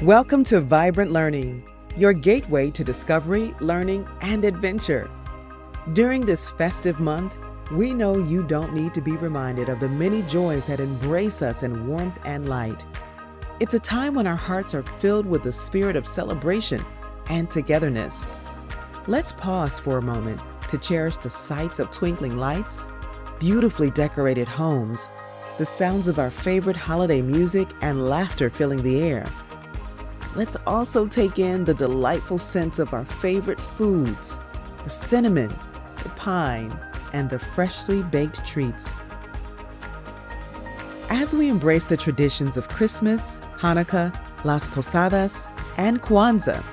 Welcome to Vibrant Learning, your gateway to discovery, learning, and adventure. During this festive month, we know you don't need to be reminded of the many joys that embrace us in warmth and light. It's a time when our hearts are filled with the spirit of celebration and togetherness. Let's pause for a moment to cherish the sights of twinkling lights, beautifully decorated homes, the sounds of our favorite holiday music, and laughter filling the air. Let's also take in the delightful scents of our favorite foods, the cinnamon, the pine, and the freshly baked treats. As we embrace the traditions of Christmas, Hanukkah, Las Posadas, and Kwanzaa,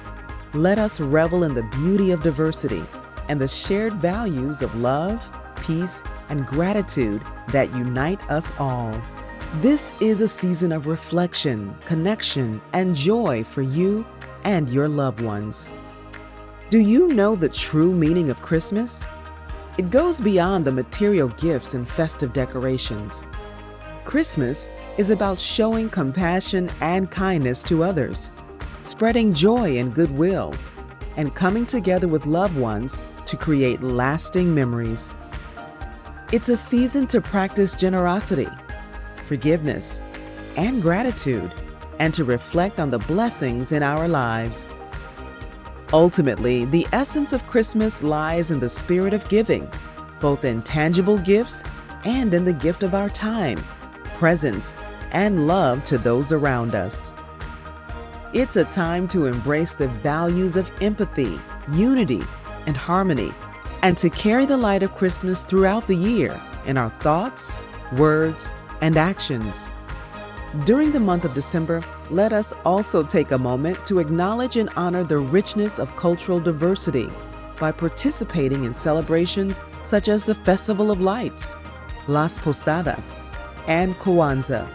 let us revel in the beauty of diversity and the shared values of love, peace, and gratitude that unite us all. This is a season of reflection, connection, and joy for you and your loved ones. Do you know the true meaning of Christmas? It goes beyond the material gifts and festive decorations. Christmas is about showing compassion and kindness to others, spreading joy and goodwill, and coming together with loved ones to create lasting memories. It's a season to practice generosity, forgiveness, and gratitude, and to reflect on the blessings in our lives. Ultimately, the essence of Christmas lies in the spirit of giving, both in tangible gifts and in the gift of our time, presence, and love to those around us. It's a time to embrace the values of empathy, unity, and harmony, and to carry the light of Christmas throughout the year in our thoughts, words, and actions. During the month of December, let us also take a moment to acknowledge and honor the richness of cultural diversity by participating in celebrations such as the Festival of Lights, Las Posadas, and Kwanzaa.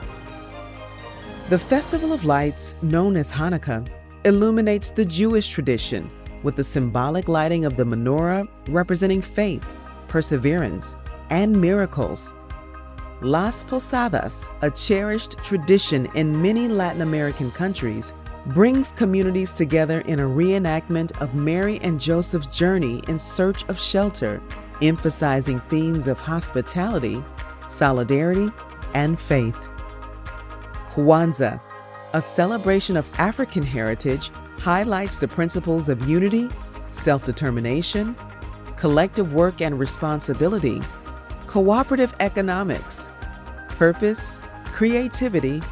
The Festival of Lights, known as Hanukkah, illuminates the Jewish tradition with the symbolic lighting of the menorah representing faith, perseverance, and miracles. Las Posadas, a cherished tradition in many Latin American countries, brings communities together in a reenactment of Mary and Joseph's journey in search of shelter, emphasizing themes of hospitality, solidarity, and faith. Kwanzaa, a celebration of African heritage, highlights the principles of unity, self-determination, collective work and responsibility, cooperative economics, purpose, creativity,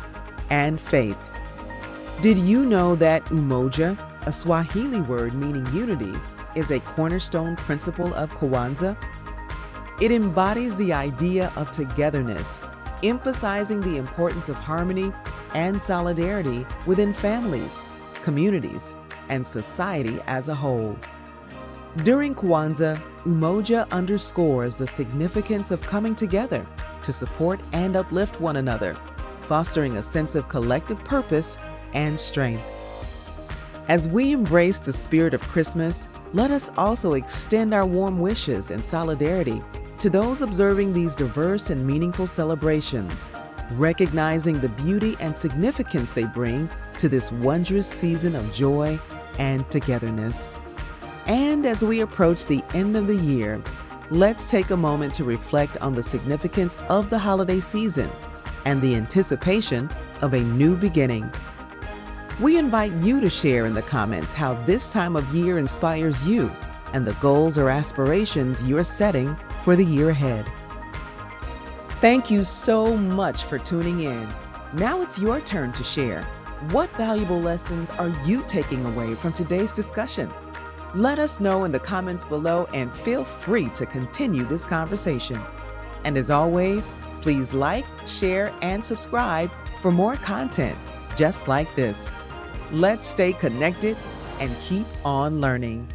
and faith. Did you know that umoja, a Swahili word meaning unity, is a cornerstone principle of Kwanzaa? It embodies the idea of togetherness, emphasizing the importance of harmony and solidarity within families, communities, and society as a whole. During Kwanzaa, umoja underscores the significance of coming together to support and uplift one another, fostering a sense of collective purpose and strength. As we embrace the spirit of Christmas, let us also extend our warm wishes and solidarity to those observing these diverse and meaningful celebrations, recognizing the beauty and significance they bring to this wondrous season of joy and togetherness. And as we approach the end of the year, let's take a moment to reflect on the significance of the holiday season and the anticipation of a new beginning. We invite you to share in the comments how this time of year inspires you and the goals or aspirations you're setting for the year ahead. Thank you so much for tuning in. Now it's your turn to share. What valuable lessons are you taking away from today's discussion? Let us know in the comments below and feel free to continue this conversation. And as always, please like, share, and subscribe for more content just like this. Let's stay connected and keep on learning.